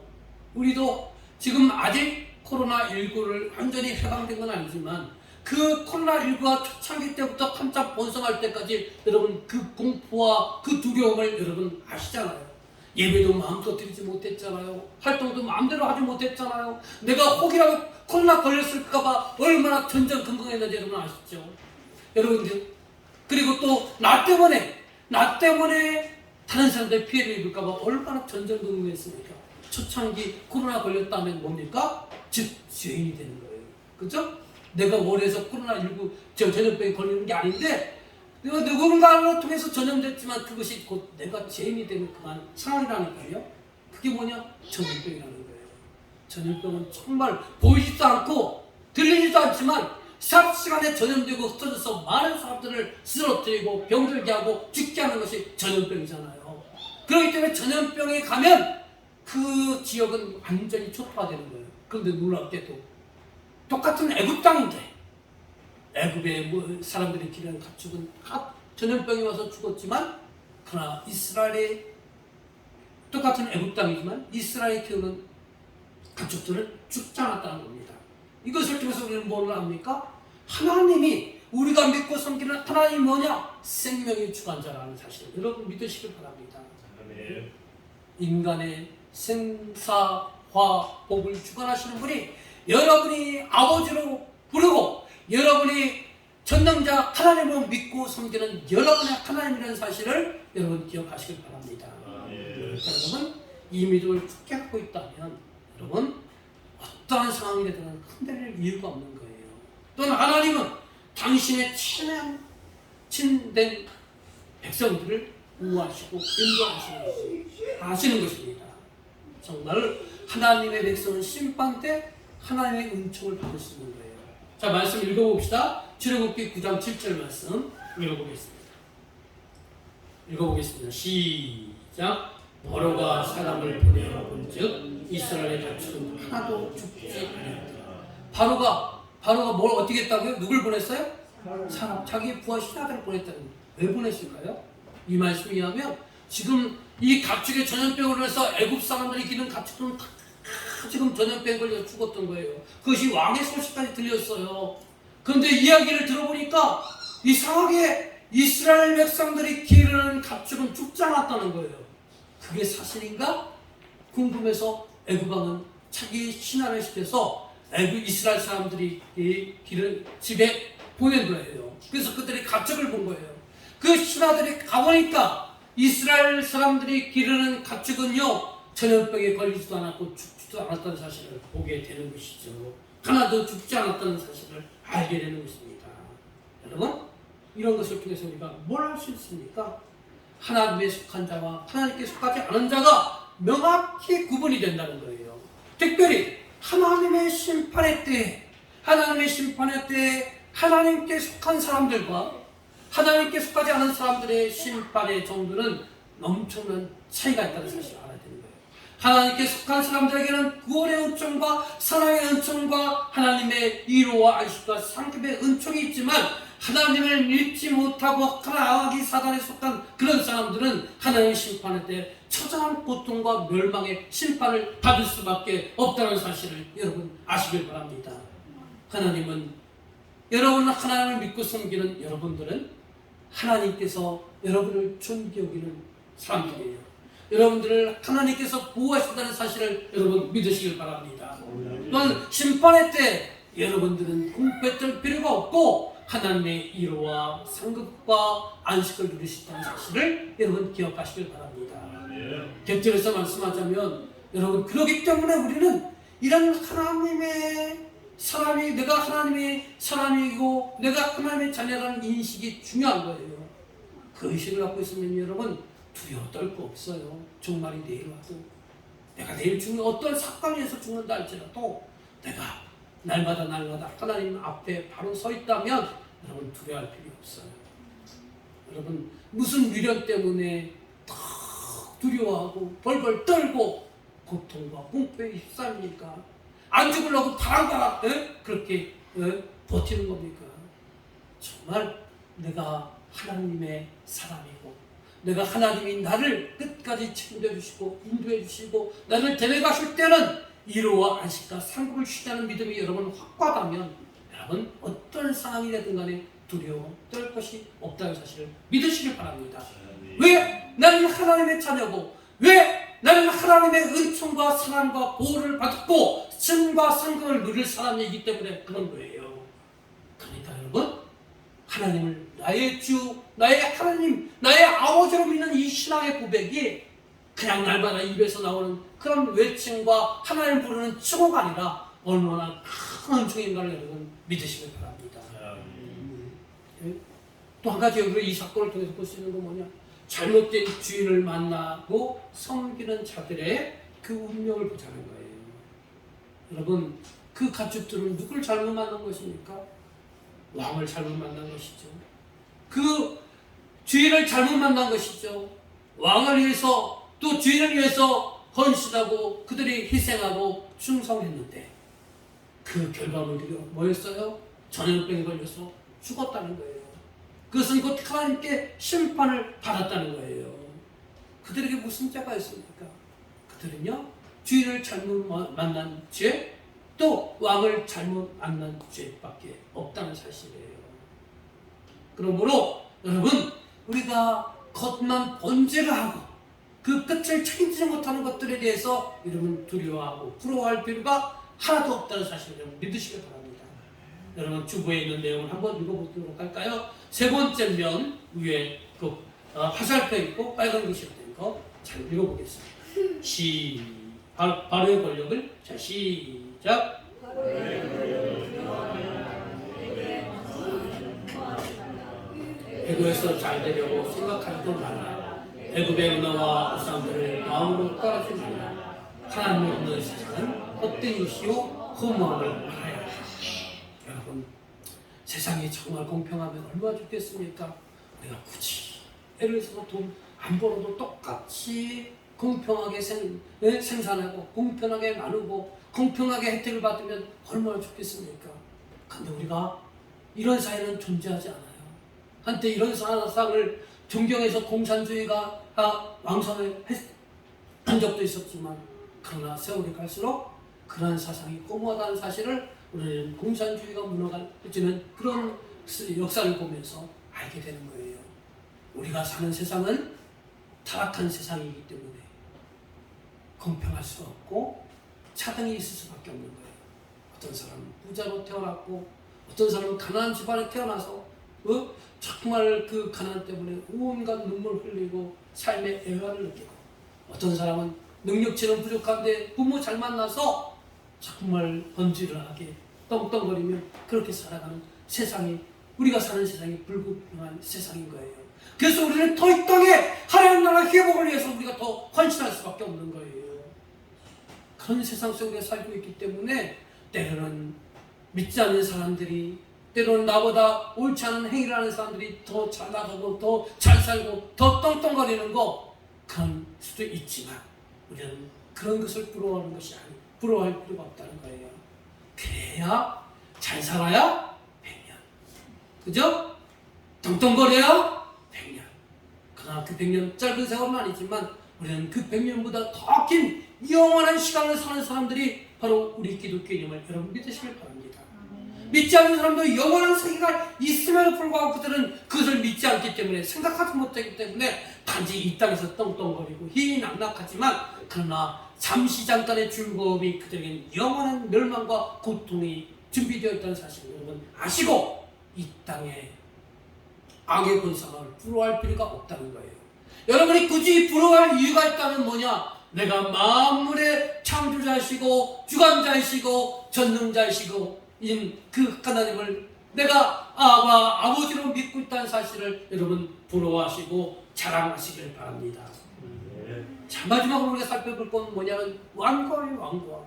우리도 지금 아직 코로나19를 완전히 해방된 건 아니지만 그 코로나19가 초창기 때부터 한참 번성할 때까지 여러분 그 공포와 그 두려움을 여러분 아시잖아요. 예배도 마음껏 드리지 못했잖아요. 활동도 마음대로 하지 못했잖아요. 내가 혹이라도 코로나 걸렸을까봐 얼마나 전전긍긍했는지 여러분 아시죠? 여러분들, 그리고 또 나 때문에 다른 사람들 피해를 입을까봐 얼마나 전전긍긍했습니까? 초창기 코로나 걸렸다면 뭡니까? 즉 죄인이 되는 거예요. 그죠? 내가 원해서 코로나19 전염병에 걸리는 게 아닌데 내가 누군가를 통해서 전염됐지만 그것이 곧 내가 죄인이 되는 그만 상황이라니까요. 그게 뭐냐? 전염병이라는 거예요. 전염병은 정말 보이지도 않고 들리지도 않지만 삽시간에 전염되고 흩어져서 많은 사람들을 쓰러뜨리고 병들게 하고 죽게 하는 것이 전염병이잖아요. 그렇기 때문에 전염병에 가면 그 지역은 완전히 초토화되는 거예요. 그런데 놀랍게도 똑같은 애굽 땅인데 애굽의 사람들이 기르는 가축은 다 전염병이 와서 죽었지만 그러나 이스라엘의 똑같은 애굽 땅이지만 이스라엘이 키우는 가축들은 죽지 않았다는 겁니다. 이것을 통해서 우리는 뭘 압니까? 하나님이 우리가 믿고 섬기는 하나님이 뭐냐? 생명의 주관자라는 사실 여러분 믿으시길 바랍니다. 아멘. 인간의 생사화복을 주관하시는 분이 여러분이 아버지로 부르고 여러분이 전능자 하나님을 믿고 섬기는 여러분의 하나님이라는 사실을 여러분 기억하시길 바랍니다. 여러분 이 믿음을 굳게 갖고 있다면 여러분 어떠한 상황이 되든 흔들릴 이유가 없는 거예요. 또는 하나님은 당신의 친된 백성들을 우호하시고 인도하시는 것입니다. 정말 하나님의 백성은 심판 때 하나님의 은총을 받을 수 있는 거예요. 자, 말씀 읽어봅시다. 출애굽기 9장 7절 말씀 읽어보겠습니다. 시작. 바로가 사람을 보내어 본즉 이스라엘의 가축은 하나도 죽지 아니하더라. 바로가 뭘 어떻게 했다고요? 누굴 보냈어요? 사람, 자기의 부하 신하들을 보냈다는 거예요. 왜 보냈을까요? 이 말씀에 의하면 지금 이 가축의 전염병으로 해서 애굽 사람들이 기른 가축들은 다 지금 전염병에 걸려 죽었던 거예요. 그것이 왕의 소식까지 들렸어요. 그런데 이야기를 들어보니까 이상하게 이스라엘 백성들이 기르는 가축은 죽지 않았다는 거예요. 그게 사실인가? 궁금해서 애굽 왕은 자기 신하를 시켜서 애굽 이스라엘 사람들이 기른 집에 보낸 거예요. 그래서 그들이 가축을 본 거예요. 그 신하들이 가보니까 이스라엘 사람들이 기르는 가축은요 전염병에 걸리지도 않았고 죽지도 않았다는 사실을 보게 되는 것이죠. 하나도 죽지 않았다는 사실을 알게 되는 것입니다. 여러분, 이런 것을 통해서 우리가 뭘 할 수 있습니까? 하나님에 속한 자와 하나님께 속하지 않은 자가 명확히 구분이 된다는 거예요. 특별히 하나님의 심판의 때에 하나님께 속한 사람들과 하나님께 속하지 않은 사람들의 심판의 정도는 엄청난 차이가 있다는 사실을 알아야 되는 거예요. 하나님께 속한 사람들에게는 구원의 은총과 사랑의 은총과 하나님의 위로와 안식과 상급의 은총이 있지만 하나님을 믿지 못하고 악기 사단에 속한 그런 사람들은 하나님의 심판의 때 처절한 고통과 멸망의 심판을 받을 수밖에 없다는 사실을 여러분 아시길 바랍니다. 여러분은 하나님을 믿고 섬기는 여러분들은 하나님께서 여러분을 존귀 여기는 사람들이에요. 여러분들을 하나님께서 보호하신다는 사실을 여러분 믿으시길 바랍니다. 또한 심판의 때 여러분들은 공패할 필요가 없고 하나님의 위로와 상급과 안식을 누리신다는 사실을 여러분 기억하시길 바랍니다. 곁들여서 말씀하자면 여러분 그렇기 때문에 우리는 이런 하나님의 사람이 내가 하나님의 사람이고 내가 하나님의 자녀라는 인식이 중요한 거예요. 그 의식을 갖고 있으면 여러분 두려워 떨 거 없어요. 종말이 내일 와도 내가 내일 죽는 어떤 사건에서 죽는다 할지라도 내가 날마다 하나님 앞에 바로 서 있다면 여러분 두려워할 필요 없어요. 여러분 무슨 미련 때문에 다 두려워하고 벌벌 떨고 고통과 공포에 휩싸입니까? 안 죽으려고 바람바람 그렇게 버티는 겁니까? 정말 내가 하나님의 사람이고 내가 하나님이 나를 끝까지 책임져주시고 인도해주시고 나를 데려가실 때는 위로와 안식과 상급을 주시다는 믿음이 여러분 확고하다면 여러분 어떤 상황이 되든 간에 두려워 떨 것이 없다는 사실을 믿으시길 바랍니다. 왜? 나는 하나님의 자녀고 왜? 나는 하나님의 은총과 사랑과 보호를 받고 승과 상급을 누릴 사람이기 때문에 그런 거예요. 그러니까 여러분 하나님을 나의 주, 나의 하나님, 나의 아버지로 믿는 이 신앙의 고백이 그냥 날마다 입에서 나오는 그런 외침과 하나님을 부르는 칭호가 아니라 얼마나 큰 은총인가를 여러분 믿으시길 바랍니다. 또 한 가지 여러분 이 사건을 통해서 볼 수 있는 건 뭐냐? 잘못된 주인을 만나고 섬기는 자들의 그 운명을 보자는 거예요. 여러분 그 가축들은 누굴 잘못 만난 것입니까? 왕을 잘못 만난 것이죠. 그 주인을 잘못 만난 것이죠. 왕을 위해서 또 주인을 위해서 헌신하고 그들이 희생하고 충성했는데 그 결과물이 뭐였어요? 전염병에 걸려서 죽었다는 거예요. 그것은 곧 하나님께 심판을 받았다는 거예요. 그들에게 무슨 죄가 있습니까? 그들은요 주인을 잘못 만난 죄, 또 왕을 잘못 만난 죄밖에 없다는 사실이에요. 그러므로 여러분 우리가 겉만 번제를 하고 그 끝을 책임지지 못하는 것들에 대해서 여러분 두려워하고 부러워할 필요가 하나도 없다는 사실을 여러분 믿으시길 바랍니다. 여러분 주보에 있는 내용을 한번 읽어보도록 할까요? 세 번째 면 위에 그 화살표 있고 빨간 글씨로 된 거 잘 읽어보겠습니다. 바로의 권력을 자 시작. 애굽에서 잘 되려고 생각하지도 말라. 애굽의 문화와 우상들을 마음으로 따르지 말라. 하나님의 없는 세상은 헛된 것이요 허무함을 알아야 한다. 여러분 세상이 정말 공평하면 얼마나 좋겠습니까? 우리가 굳이 예를 들어서 돈 안 벌어도 똑같이 공평하게 생산하고 공평하게 나누고 공평하게 혜택을 받으면 얼마나 좋겠습니까? 근데 우리가 이런 사회는 존재하지 않아요. 한때 이런 사상을 존경해서 공산주의가 왕성을 한 적도 있었지만 그러나 세월이 갈수록 그러한 사상이 고무하다는 사실을 우리는 공산주의가 무너지는 그런 역사를 보면서 알게 되는 거예요. 우리가 사는 세상은 타락한 세상이기 때문에 공평할 수 없고 차등이 있을 수밖에 없는 거예요. 어떤 사람은 부자로 태어났고 어떤 사람은 가난한 집안에 태어나서 정말 그 가난 때문에 온갖 눈물 흘리고 삶의 애환을 느끼고 어떤 사람은 능력치는 부족한데 부모 잘 만나서 정말 번지르하게 떵떵거리며 그렇게 살아가는 세상이 우리가 사는 세상이 불공평한 세상인 거예요. 그래서 우리는 더 이 땅에 하나님 나라 회복을 위해서 우리가 더 헌신할 수밖에 없는 거예요. 그런 세상 속에 살고 있기 때문에 때로는 믿지 않는 사람들이 때로는 나보다 옳지 않은 행위를 하는 사람들이 더 잘 나가고 더 잘 살고 더 떵떵거리는 거 그런 수도 있지만 우리는 그런 것을 부러워하는 것이 아니고 부러워할 필요가 없다는 거예요. 그래야 잘 살아야 100년 그죠? 떵떵거려야 100년 그러나 그 100년 짧은 세월은 아니지만 우리는 그 100년보다 더 긴 영원한 시간을 사는 사람들이 바로 우리 기독교인임을 여러분 믿으시길 바랍니다. 믿지 않는 사람도 영원한 세계가 있음에도 불구하고 그들은 그것을 믿지 않기 때문에 생각하지 못하기 때문에 단지 이 땅에서 떵떵거리고 희희낙낙하지만 그러나 잠시 잠깐의 즐거움이 그들에게는 영원한 멸망과 고통이 준비되어 있다는 사실을 여러분 아시고 이 땅에 악의 권상을 부러워할 필요가 없다는 거예요. 여러분이 굳이 부러워할 이유가 있다면 뭐냐? 내가 만물의 창조자이시고 주관자이시고 전능자이시고 그 하나님을 내가 아버지로 믿고 있다는 사실을 여러분 부러워하시고 자랑하시길 바랍니다. 자, 마지막으로 우리가 살펴볼 건 뭐냐면 완고함이에요. 완고함.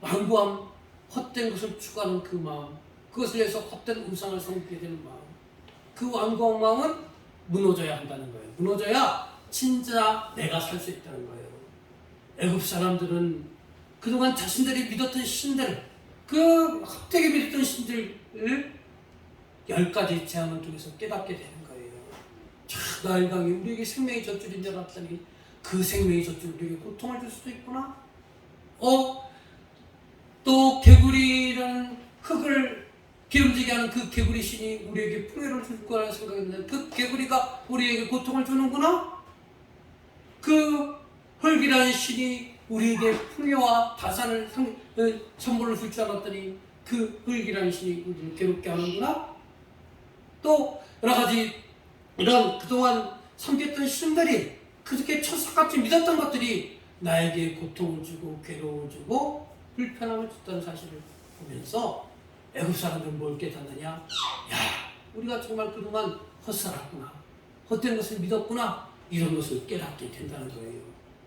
완고함, 헛된 것을 추구하는 그 마음, 그것을 위해서 헛된 우상을 섬기게 되는 마음, 그 완고한 마음은 무너져야 한다는 거예요. 무너져야 진짜 내가 살 수 있다는 거예요. 애굽 사람들은 그동안 자신들이 믿었던 신들, 그 헛되게 믿었던 신들을 10가지 재앙을 통해서 깨닫게 되는 거예요. 자, 나일강이 우리에게 생명의 젖줄인 줄 알았더니 그 생명의 젖줄이 우리에게 고통을 줄 수도 있구나. 또 개구리라는 흙을 기름지게 하는 그 개구리 신이 우리에게 풍요를 줄 거라 생각했는데 그 개구리가 우리에게 고통을 주는구나. 그 흙이라는 신이 우리에게 풍요와 다산을 선물을 줄 줄 알았더니 그 흙이라는 신이 우리를 괴롭게 하는구나. 또 여러 가지 이런 그동안 섬겼던 신들이 그렇게 천사같이 믿었던 것들이 나에게 고통을 주고 괴로움을 주고 불편함을 줬다는 사실을 보면서 애굽 사람들은 뭘 깨닫느냐? 야, 우리가 정말 그동안 헛살았구나, 헛된 것을 믿었구나, 이런 것을 깨닫게 된다는 거예요.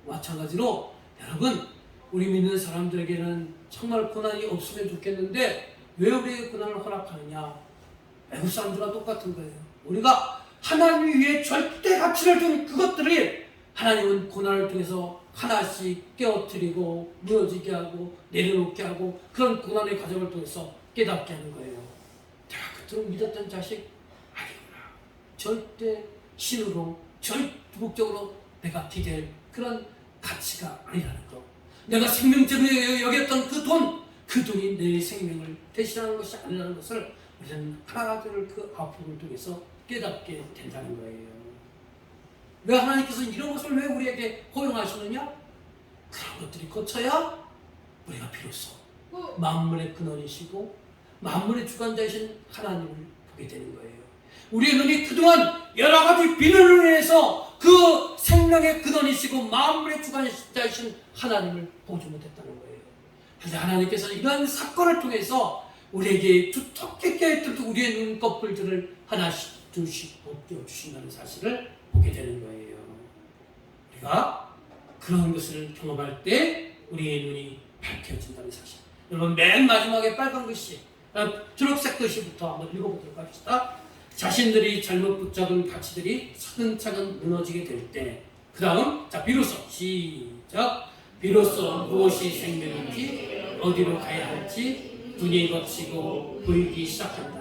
마찬가지로 여러분, 우리 믿는 사람들에게는 정말 고난이 없으면 좋겠는데 왜 우리에게 고난을 허락하느냐? 애굽 사람들과 똑같은 거예요. 우리가 하나님 위에 절대 가치를 둔 그것들이 하나님은 고난을 통해서 하나씩 깨어뜨리고 무너지게 하고 내려놓게 하고 그런 고난의 과정을 통해서 깨닫게 하는 거예요. 내가 그토록 믿었던 자식 아니구나. 절대 신으로 절대적으로 내가 기댈 그런 가치가 아니라는 거. 내가 생명적으로 여겼던 그 돈이 내 생명을 대신하는 것이 아니라는 것을 우리는 하나둘 그 아픔을 통해서 깨닫게 된다는 거예요. 왜 하나님께서 이런 것을 왜 우리에게 허용하시느냐? 그런 것들이 거쳐야 우리가 비로소 만물의 근원이시고 만물의 주관자이신 하나님을 보게 되는 거예요. 우리의 눈이 그동안 여러 가지 비늘로 인해서 그 생명의 근원이시고 만물의 주관자이신 하나님을 보지 못했다는 거예요. 그런데 하나님께서 이러한 사건을 통해서 우리에게 두텁게 깨뜨려 우리의 눈꺼풀들을 하나씩 둘씩 벗겨 주신다는 사실을 보게 되는 거예요. 우리가 그런 것을 경험할 때 우리의 눈이 밝혀진다는 사실. 여러분, 맨 마지막에 빨간 글씨, 초록색 글씨부터 한번 읽어보도록 합시다. 자신들이 잘못 붙잡은 가치들이 차근차근 무너지게 될 때, 그 다음, 자, 비로소, 시작. 비로소 무엇이 생명인지, 어디로 가야 할지, 눈이 거치고 보이기 시작한다.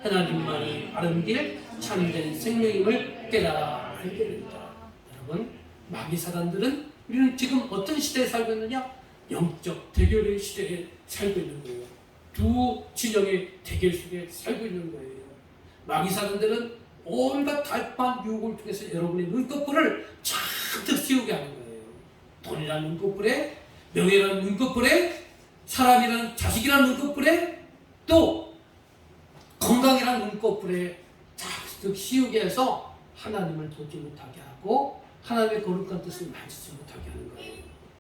하나님만이 바른 길, 참된 생명임을 깨달아 알게 된다. 여러분, 마귀 사단들은 우리는 지금 어떤 시대에 살고 있느냐? 영적 대결의 시대에 살고 있는 거예요. 두 진영의 대결 속에 살고 있는 거예요. 마귀 사단들은 온갖 달판 유혹을 통해서 여러분의 눈꺼풀을 잔뜩 씌우게 하는 거예요. 돈이라는 눈꺼풀에, 명예라는 눈꺼풀에, 사람이라는, 자식이라는 눈꺼풀에, 또 건강이라는 눈꺼풀에 잔뜩 씌우게 해서 하나님을 보지 못하게 하고 하나님의 거룩한 뜻을 만지지 못하게 하는 거예요.